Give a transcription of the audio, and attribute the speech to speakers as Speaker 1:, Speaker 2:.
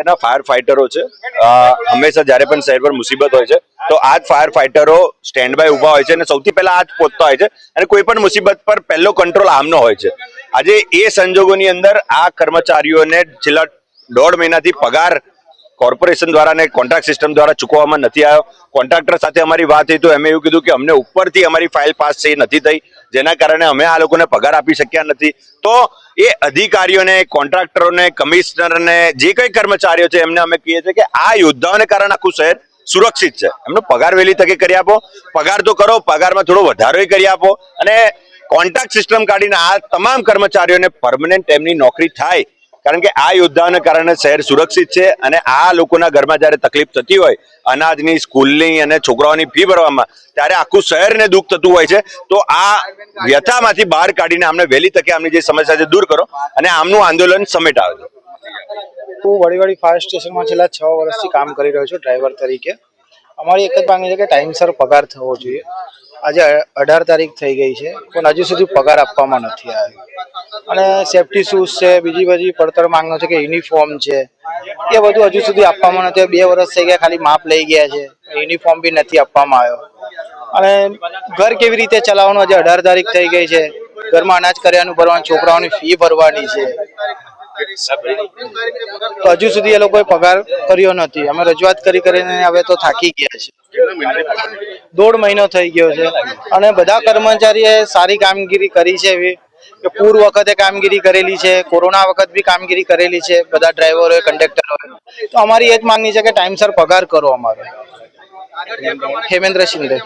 Speaker 1: એના ફાયર ફાઈટરો છે હંમેશા જ્યારે પણ શહેર પર મુસીબત હોય છે તો આ જ ફાયર ફાઈટરો સ્ટેન્ડ બાય ઊભા હોય છે અને સૌથી પહેલા આ જ પહોંચતા હોય છે અને કોઈ પણ મુસીબત પર પહેલો કંટ્રોલ આમનો હોય છે. આજે એ સંજોગોની અંદર આ કર્મચારીઓને છેલ્લા 1.5 મહિનાથી પગાર કોર્પોરેશન દ્વારા અને કોન્ટ્રાક્ટ સિસ્ટમ દ્વારા ચૂકવવામાં નથી આવ્યો. કોન્ટ્રાક્ટર સાથે અમારી વાત થઈ તો એમણે એવું કીધું કે અમને ઉપરથી અમારી ફાઇલ પાસ થઈ નથી થઈ, જેના કારણે અમે આ લોકોને પગાર આપી શક્યા નથી. તો એ અધિકારીઓને, કોન્ટ્રાક્ટરોને, કમિશનરને, જે કઈ કર્મચારીઓ છે એમને અમે કહીએ છીએ કે આ યોદ્ધાઓને કારણે આખું શહેર સુરક્ષિત છે. એમનો પગાર વહેલી તકે કરી આપો, પગાર તો કરો, પગારમાં થોડો વધારો કરી આપો અને કોન્ટ્રાક્ટ સિસ્ટમ કાઢીને આ તમામ કર્મચારીઓને પરમનન્ટ એમની નોકરી થાય. કારણ કે આ યોદ્ધાઓને કારણે શહેર સુરક્ષિત છે અને આ લોકોના ઘરમાં જ્યારે તકલીફ થતી હોય અનાજની, સ્કૂલની અને છોકરાઓની ફી ભરવામાં, ત્યારે આખું શહેરને દુઃખ થતું હોય છે. તો આ વ્યથામાંથી બહાર કાઢીને અમને વહેલી તકે આમની જે સમસ્યા છે દૂર કરો અને આમનું આંદોલન સમેટાવે.
Speaker 2: હું વડીવાડી ફાયર સ્ટેશનમાં છેલ્લા 6 વર્ષથી કામ કરી રહ્યો છું ડ્રાઈવર તરીકે. અમારી એક જ માંગણી છે કે ટાઈમસર પગાર થવો જોઈએ. આજે 18 તારીખ થઈ ગઈ છે પણ હજુ સુધી પગાર આપવામાં નથી આવ્યો. અને સેફટી શૂઝ છે, બીજી બધી પડતર માંગણીઓ છે કે યુનિફોર્મ છે, એ બધું હજુ સુધી આપવામાં નથી. 2 વર્ષ થઈ ગયા, ખાલી માપ લઈ ગયા છે, યુનિફોર્મ બી નથી આપવામાં આવ્યો. અને ઘર કેવી રીતે ચલાવવાનું? આજે 18 તારીખ થઈ ગઈ છે, ઘરમાં અનાજ કરિયાણું ભરવાનું, છોકરાઓની ફી ભરવાની છે, તો હજુ સુધી એ લોકોએ પગાર કર્યો નથી. અમે રજૂઆત કરીને હવે તો થાકી ગયા છે. 1.5 મહિનો થઈ ગયો છે અને બધા કર્મચારીએ સારી કામગીરી કરી છે. એવી કે પૂર વખતે કામગીરી કરેલી છે, કોરોના વખત બી કામગીરી કરેલી છે, બધા ડ્રાઈવરોએ, કંડક્ટરોએ. તો અમારી એ જ માંગણી છે કે ટાઈમસર પગાર કરો અમારો. હેમેન્દ્ર શિંદે.